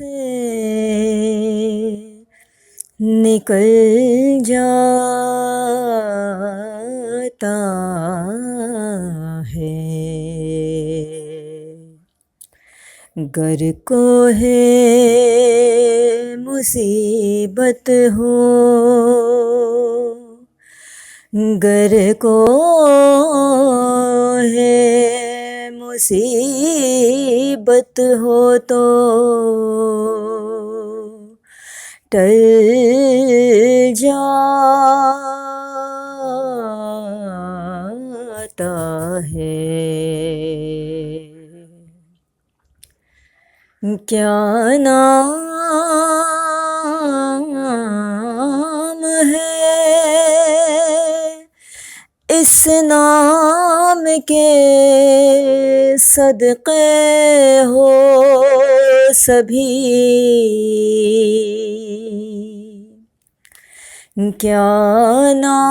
سے نکل جاتا ہے، گر کو ہے مصیبت ہو، گر کو ہے مصیبت ہو تو ٹل جاتا ہے۔ کیا نام ہے اس نام کے صدقے ہو سبھی، کیا نام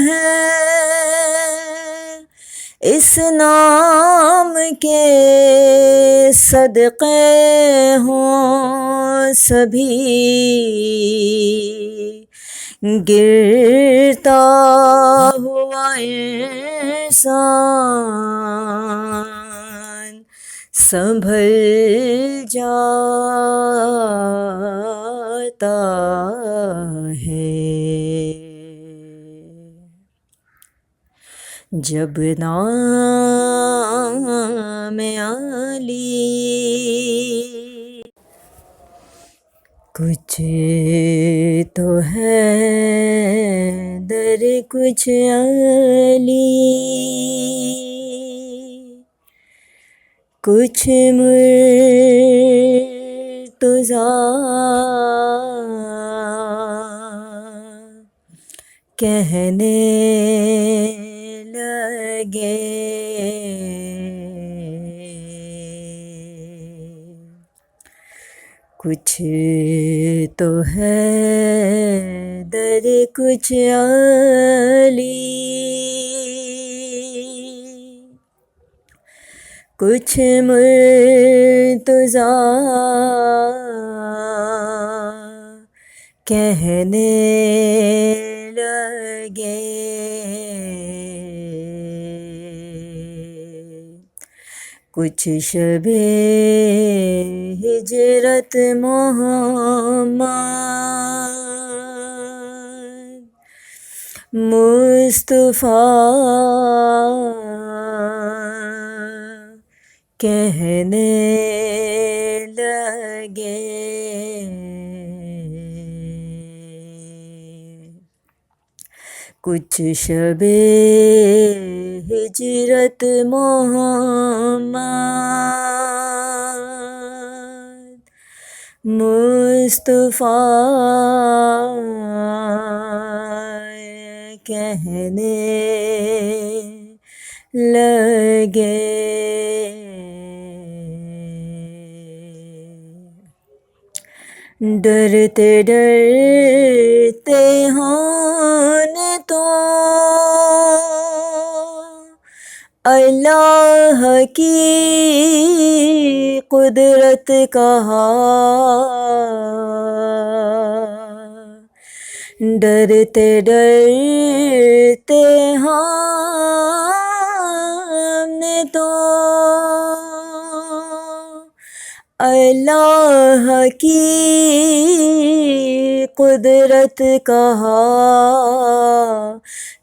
ہے اس نام کے صدقے ہوں سبھی، گرتا ہوا انسان سنبھل جاتا ہے۔ جب نام علی کچھ تو ہے در کچھ علی، کچھ مرتضیٰ کہنے لگے، کچھ تو ہے در کچھ علی، کچھ مرتضیٰ کہنے لگے، کچھ شب ہجرت محمد مصطفیٰ کہنے لگے، کچھ شب ہجرت محمد مصطفیٰ کہنے لگے، ڈرتے ڈرتے ہوں نے تو اللہ کی قدرت کہا، ڈرتے ڈرتے ہم نے تو اللہ کی قدرت کہا،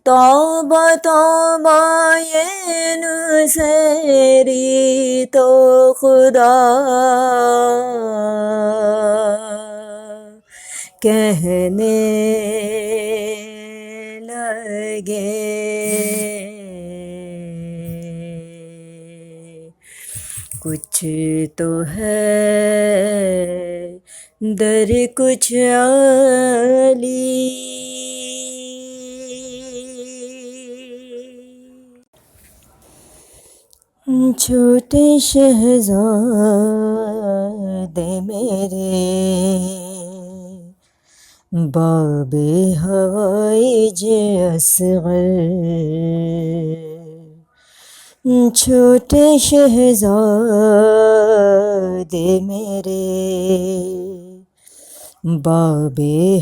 توبہ توبہ یہ نصیری تو خدا کہنے لگے، کچھ تو ہے در کچھ علی، چھوٹے شہزادے میرے باب حوائج اصغر، چھوٹے شہزادے میرے، باب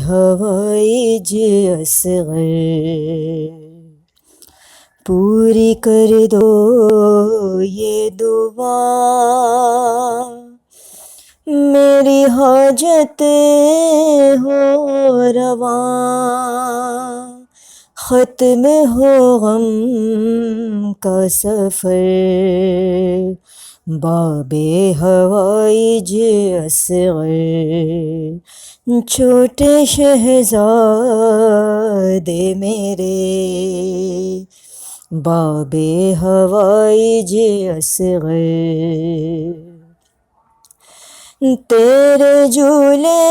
حوائج اصغر، پوری کر دو یہ دعا، میری حاجت ہو رواں، ختم ہو غم کا سفر، باب حوائج اصغر، چھوٹے شہزادے میرے، باب حوائج اصغر، تیرے جھولے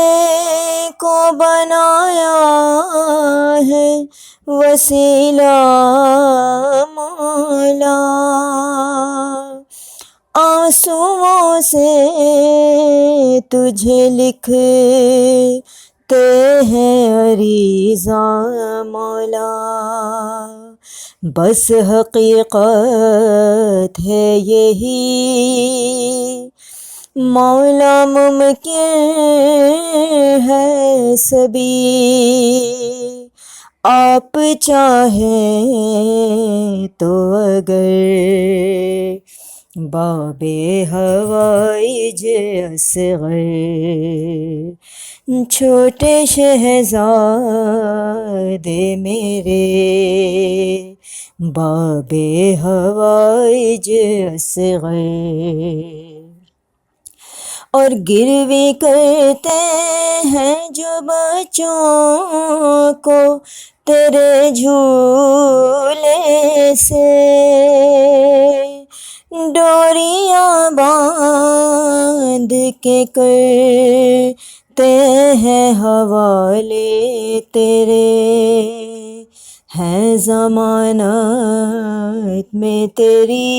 کو بنایا ہے وسیلہ مولا، آنسوؤں سے تجھے لکھتے ہیں عریضہ مولا، بس حقیقت ہے یہی مولا، ممکن ہے سبھی، آپ چاہیں تو اگر، باب حوائج اصغر، چھوٹے شہزادے میرے، باب حوائج اصغر، اور گروی کرتے ہیں جو بچوں کو تیرے جھولے سے، ڈوریاں باندھ کے کرتے ہیں حوالے تیرے، ہیں ضمانت میں تیری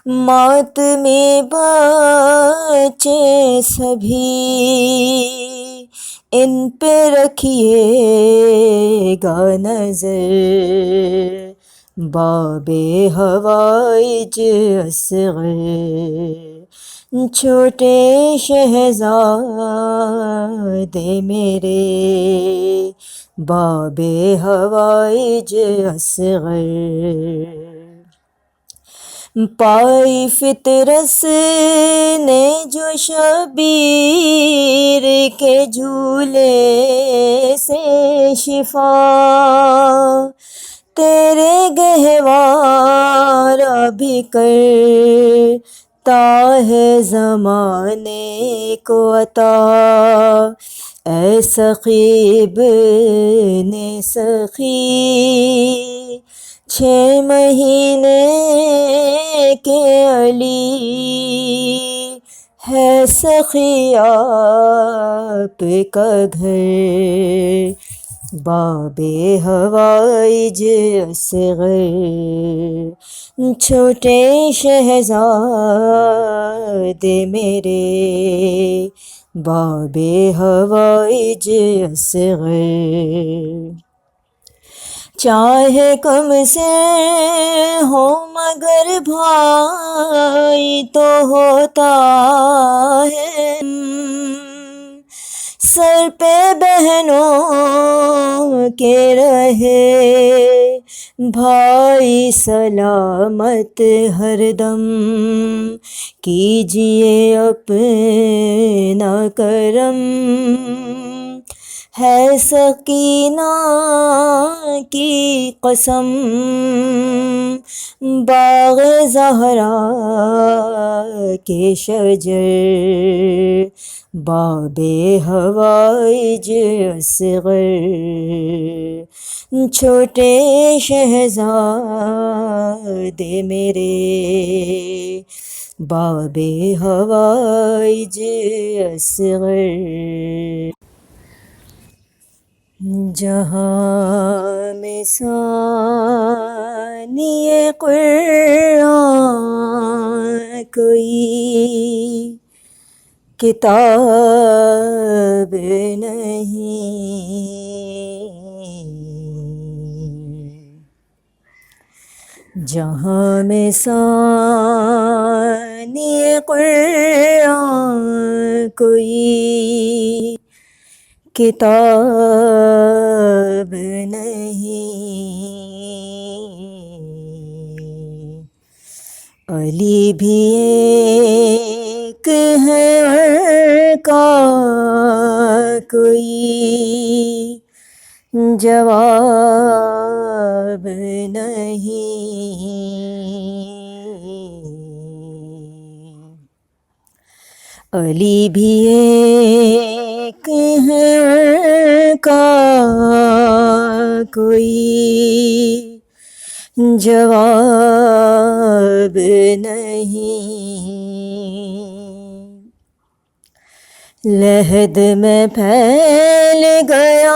ماتمی بچے سبھی، ان پہ رکھیے گا نظر، باب حوائج اصغر، چھوٹے شہزادے میرے، باب حوائج اصغر، پائی فطرت نے جو شبیر کے جھولے سے شفا، تیرے گہوارہ بھی کرتا ہے زمانے کو عطا، اے سقیب نے سخی، 6 مہینے کے علی ہے سخی آپ کا گھر، باب حوائج اصغر، چھوٹے شہزادے میرے، باب حوائج اصغر، چاہے کم سے ہو مگر بھائی تو ہوتا ہے، سر پہ بہنوں کے رہے بھائی سلامت ہر دم، کیجئے اپنا کرم، ہے سکینہ کی قسم، باغ زہرا کے شجر، باب حوائج اصغر، چھوٹے شہزادے میرے، باب حوائج اصغر، جہاں میں ثانی قرآن کوئی کتاب نہیں، جہاں میں ثانی قرآن کوئی کتاب نہیں، علی بھی ایک ہے اور کا کوئی جواب نہیں، علی بھی ایک ہے اور کا کوئی جواب نہیں، لحد میں پھیل گیا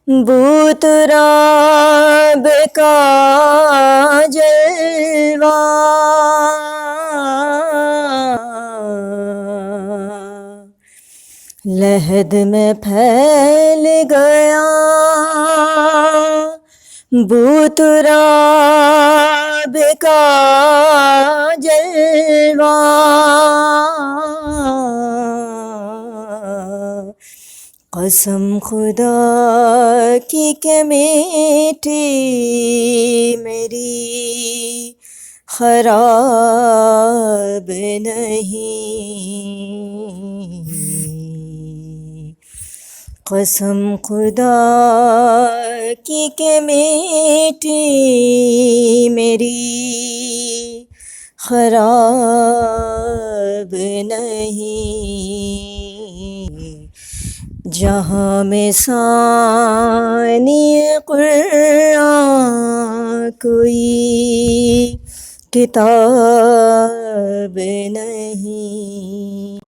بت رب کا جلوہ، لحد میں پھیل گیا بت رب کا جلوہ، قسم خدا کی کہ میٹھی میری خراب نہیں، قسم خدا کی کہ میٹھی میری خراب نہیں، جہاں میں ثانی قرآن کوئی کتاب نہیں۔